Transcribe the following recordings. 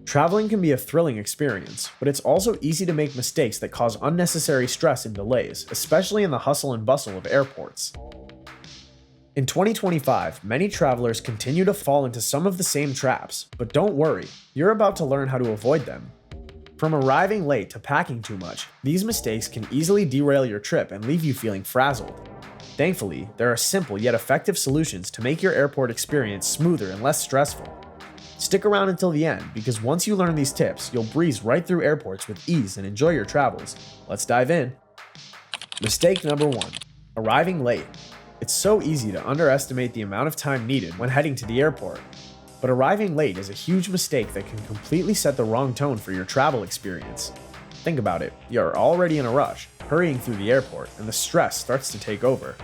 Traveling can be a thrilling experience, but it's also easy to make mistakes that cause unnecessary stress and delays, especially in the hustle and bustle of airports. In 2025, many travelers continue to fall into some of the same traps, but don't worry, you're about to learn how to avoid them. From arriving late to packing too much, these mistakes can easily derail your trip and leave you feeling frazzled. Thankfully, there are simple yet effective solutions to make your airport experience smoother and less stressful. Stick around until the end, because once you learn these tips, you'll breeze right through airports with ease and enjoy your travels. Let's dive in. Mistake number 1. Arriving late. It's so easy to underestimate the amount of time needed when heading to the airport. But arriving late is a huge mistake that can completely set the wrong tone for your travel experience. Think about it, you're already in a rush, hurrying through the airport, and the stress starts to take over.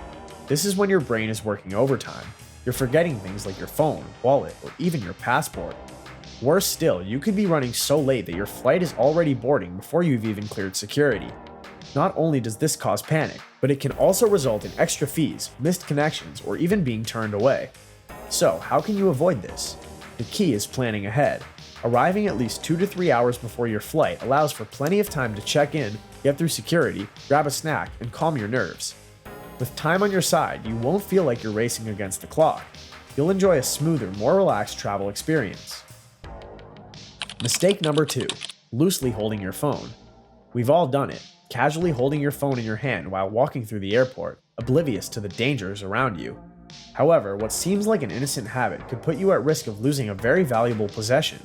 This is when your brain is working overtime. You're forgetting things like your phone, wallet, or even your passport. Worse still, you could be running so late that your flight is already boarding before you've even cleared security. Not only does this cause panic, but it can also result in extra fees, missed connections, or even being turned away. So, how can you avoid this? The key is planning ahead. Arriving at least 2 to 3 hours before your flight allows for plenty of time to check in, get through security, grab a snack, and calm your nerves. With time on your side, you won't feel like you're racing against the clock. You'll enjoy a smoother, more relaxed travel experience. Mistake number 2. Loosely holding your phone. We've all done it, casually holding your phone in your hand while walking through the airport, oblivious to the dangers around you. However, what seems like an innocent habit could put you at risk of losing a very valuable possession.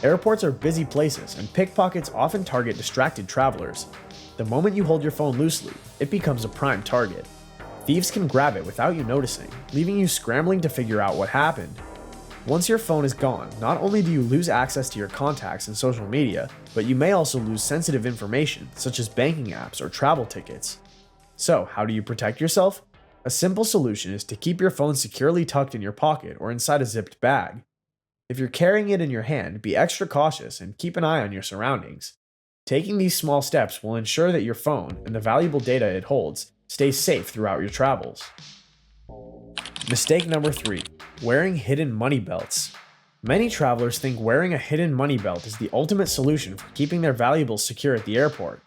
Airports are busy places, and pickpockets often target distracted travelers. The moment you hold your phone loosely, it becomes a prime target. Thieves can grab it without you noticing, leaving you scrambling to figure out what happened. Once your phone is gone, not only do you lose access to your contacts and social media, but you may also lose sensitive information, such as banking apps or travel tickets. So, how do you protect yourself? A simple solution is to keep your phone securely tucked in your pocket or inside a zipped bag. If you're carrying it in your hand, be extra cautious and keep an eye on your surroundings. Taking these small steps will ensure that your phone and the valuable data it holds stays safe throughout your travels. Mistake number 3. Wearing hidden money belts. Many travelers think wearing a hidden money belt is the ultimate solution for keeping their valuables secure at the airport.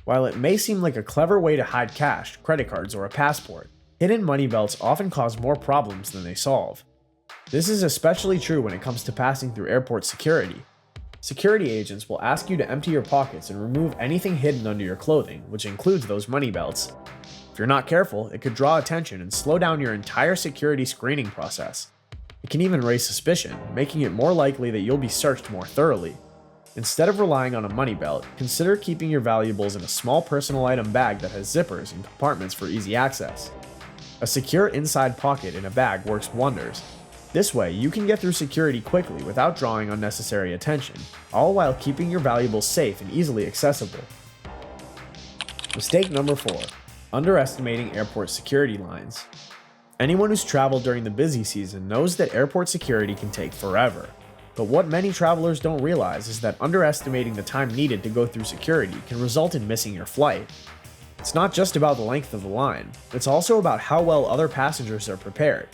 While it may seem like a clever way to hide cash, credit cards, or a passport, hidden money belts often cause more problems than they solve. This is especially true when it comes to passing through airport security. Security agents will ask you to empty your pockets and remove anything hidden under your clothing, which includes those money belts. If you're not careful, it could draw attention and slow down your entire security screening process. It can even raise suspicion, making it more likely that you'll be searched more thoroughly. Instead of relying on a money belt, consider keeping your valuables in a small personal item bag that has zippers and compartments for easy access. A secure inside pocket in a bag works wonders. This way, you can get through security quickly without drawing unnecessary attention, all while keeping your valuables safe and easily accessible. Mistake number 4. Underestimating airport security lines. Anyone who's traveled during the busy season knows that airport security can take forever. But what many travelers don't realize is that underestimating the time needed to go through security can result in missing your flight. It's not just about the length of the line, it's also about how well other passengers are prepared.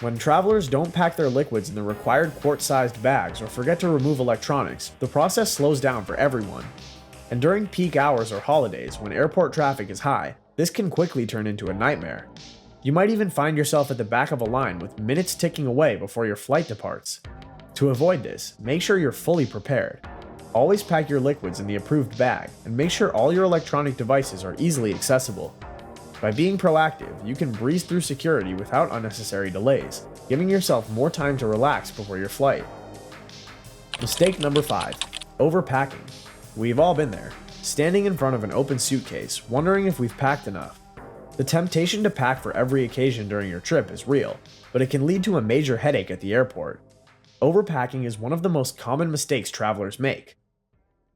When travelers don't pack their liquids in the required quart-sized bags or forget to remove electronics, the process slows down for everyone. And during peak hours or holidays, when airport traffic is high, this can quickly turn into a nightmare. You might even find yourself at the back of a line with minutes ticking away before your flight departs. To avoid this, make sure you're fully prepared. Always pack your liquids in the approved bag, and make sure all your electronic devices are easily accessible. By being proactive, you can breeze through security without unnecessary delays, giving yourself more time to relax before your flight. Mistake number 5. Overpacking. We've all been there, standing in front of an open suitcase, wondering if we've packed enough. The temptation to pack for every occasion during your trip is real, but it can lead to a major headache at the airport. Overpacking is one of the most common mistakes travelers make.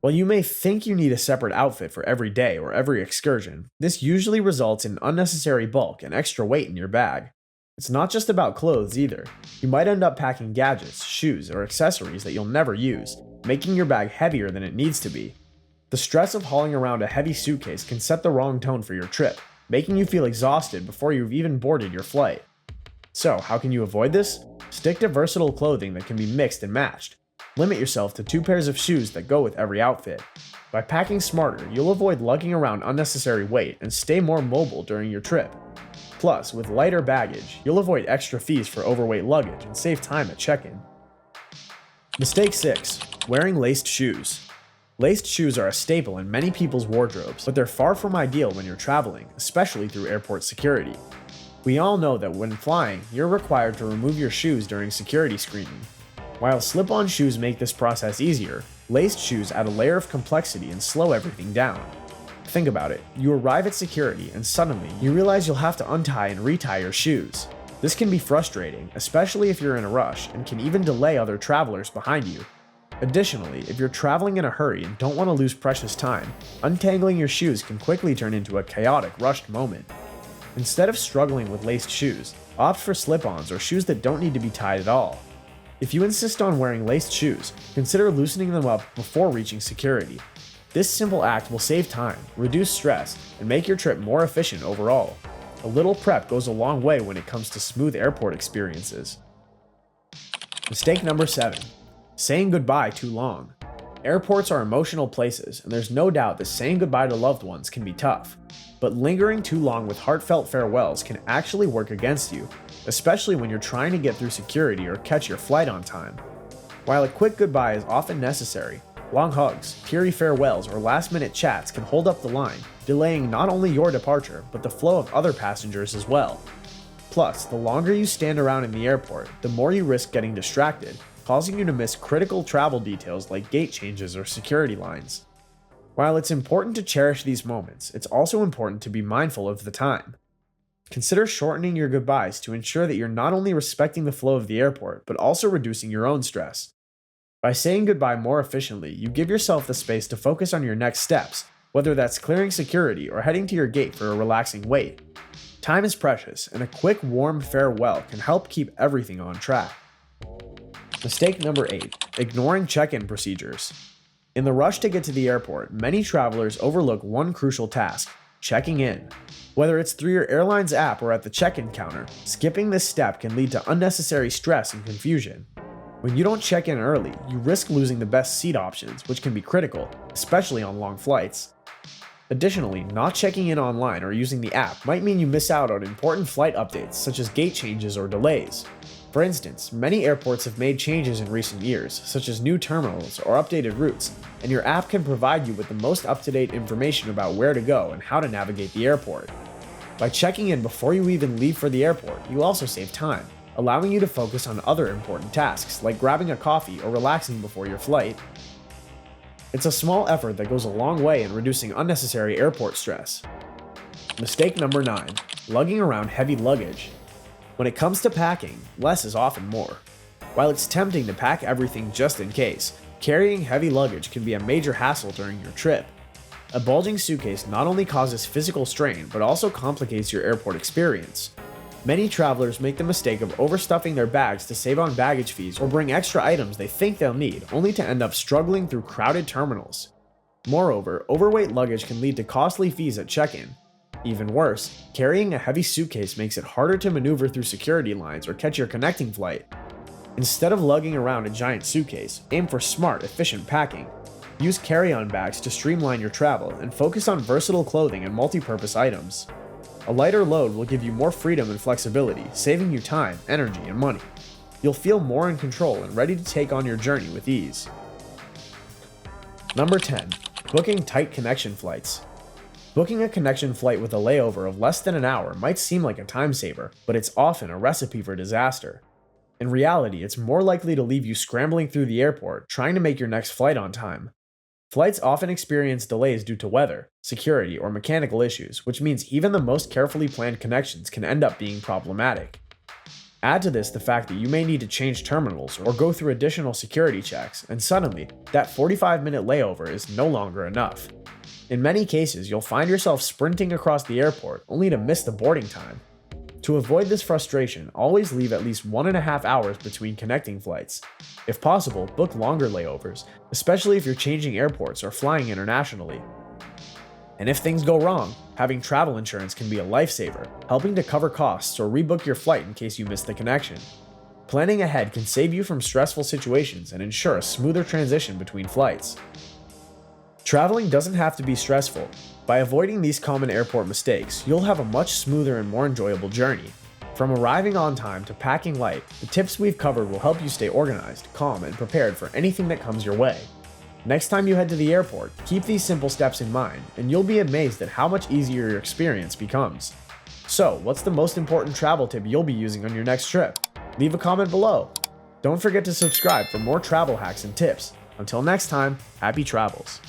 While you may think you need a separate outfit for every day or every excursion, this usually results in unnecessary bulk and extra weight in your bag. It's not just about clothes either. You might end up packing gadgets, shoes, or accessories that you'll never use, making your bag heavier than it needs to be. The stress of hauling around a heavy suitcase can set the wrong tone for your trip, making you feel exhausted before you've even boarded your flight. So, how can you avoid this? Stick to versatile clothing that can be mixed and matched. Limit yourself to 2 pairs of shoes that go with every outfit. By packing smarter, you'll avoid lugging around unnecessary weight and stay more mobile during your trip. Plus, with lighter baggage, you'll avoid extra fees for overweight luggage and save time at check-in. Mistake 6. Wearing laced shoes. Laced shoes are a staple in many people's wardrobes, but they're far from ideal when you're traveling, especially through airport security. We all know that when flying, you're required to remove your shoes during security screening. While slip-on shoes make this process easier, laced shoes add a layer of complexity and slow everything down. Think about it, you arrive at security and suddenly you realize you'll have to untie and retie your shoes. This can be frustrating, especially if you're in a rush, and can even delay other travelers behind you. Additionally, if you're traveling in a hurry and don't want to lose precious time, untangling your shoes can quickly turn into a chaotic, rushed moment. Instead of struggling with laced shoes, opt for slip-ons or shoes that don't need to be tied at all. If you insist on wearing laced shoes, consider loosening them up before reaching security. This simple act will save time, reduce stress, and make your trip more efficient overall. A little prep goes a long way when it comes to smooth airport experiences. Mistake number 7. Saying goodbye too long. Airports are emotional places, and there's no doubt that saying goodbye to loved ones can be tough. But lingering too long with heartfelt farewells can actually work against you, especially when you're trying to get through security or catch your flight on time. While a quick goodbye is often necessary, long hugs, teary farewells, or last-minute chats can hold up the line, delaying not only your departure, but the flow of other passengers as well. Plus, the longer you stand around in the airport, the more you risk getting distracted, causing you to miss critical travel details like gate changes or security lines. While it's important to cherish these moments, it's also important to be mindful of the time. Consider shortening your goodbyes to ensure that you're not only respecting the flow of the airport, but also reducing your own stress. By saying goodbye more efficiently, you give yourself the space to focus on your next steps, whether that's clearing security or heading to your gate for a relaxing wait. Time is precious, and a quick, warm farewell can help keep everything on track. Mistake number 8. Ignoring check-in procedures. In the rush to get to the airport, many travelers overlook one crucial task: checking in. Whether it's through your airline's app or at the check-in counter, skipping this step can lead to unnecessary stress and confusion. When you don't check in early, you risk losing the best seat options, which can be critical, especially on long flights. Additionally, not checking in online or using the app might mean you miss out on important flight updates such as gate changes or delays. For instance, many airports have made changes in recent years, such as new terminals or updated routes, and your app can provide you with the most up-to-date information about where to go and how to navigate the airport. By checking in before you even leave for the airport, you also save time, allowing you to focus on other important tasks like grabbing a coffee or relaxing before your flight. It's a small effort that goes a long way in reducing unnecessary airport stress. Mistake number 9. Lugging around heavy luggage. When it comes to packing, less is often more. While it's tempting to pack everything just in case, carrying heavy luggage can be a major hassle during your trip. A bulging suitcase not only causes physical strain, but also complicates your airport experience. Many travelers make the mistake of overstuffing their bags to save on baggage fees or bring extra items they think they'll need, only to end up struggling through crowded terminals. Moreover, overweight luggage can lead to costly fees at check-in. Even worse, carrying a heavy suitcase makes it harder to maneuver through security lines or catch your connecting flight. Instead of lugging around a giant suitcase, aim for smart, efficient packing. Use carry-on bags to streamline your travel and focus on versatile clothing and multi-purpose items. A lighter load will give you more freedom and flexibility, saving you time, energy, and money. You'll feel more in control and ready to take on your journey with ease. Number 10. Booking tight connection flights. Booking a connection flight with a layover of less than an hour might seem like a time saver, but it's often a recipe for disaster. In reality, it's more likely to leave you scrambling through the airport trying to make your next flight on time. Flights often experience delays due to weather, security, or mechanical issues, which means even the most carefully planned connections can end up being problematic. Add to this the fact that you may need to change terminals or go through additional security checks, and suddenly, that 45-minute layover is no longer enough. In many cases, you'll find yourself sprinting across the airport only to miss the boarding time. To avoid this frustration, always leave at least 1.5 hours between connecting flights. If possible, book longer layovers, especially if you're changing airports or flying internationally. And if things go wrong, having travel insurance can be a lifesaver, helping to cover costs or rebook your flight in case you miss the connection. Planning ahead can save you from stressful situations and ensure a smoother transition between flights. Traveling doesn't have to be stressful. By avoiding these common airport mistakes, you'll have a much smoother and more enjoyable journey. From arriving on time to packing light, the tips we've covered will help you stay organized, calm, and prepared for anything that comes your way. Next time you head to the airport, keep these simple steps in mind, and you'll be amazed at how much easier your experience becomes. So, what's the most important travel tip you'll be using on your next trip? Leave a comment below. Don't forget to subscribe for more travel hacks and tips. Until next time, happy travels.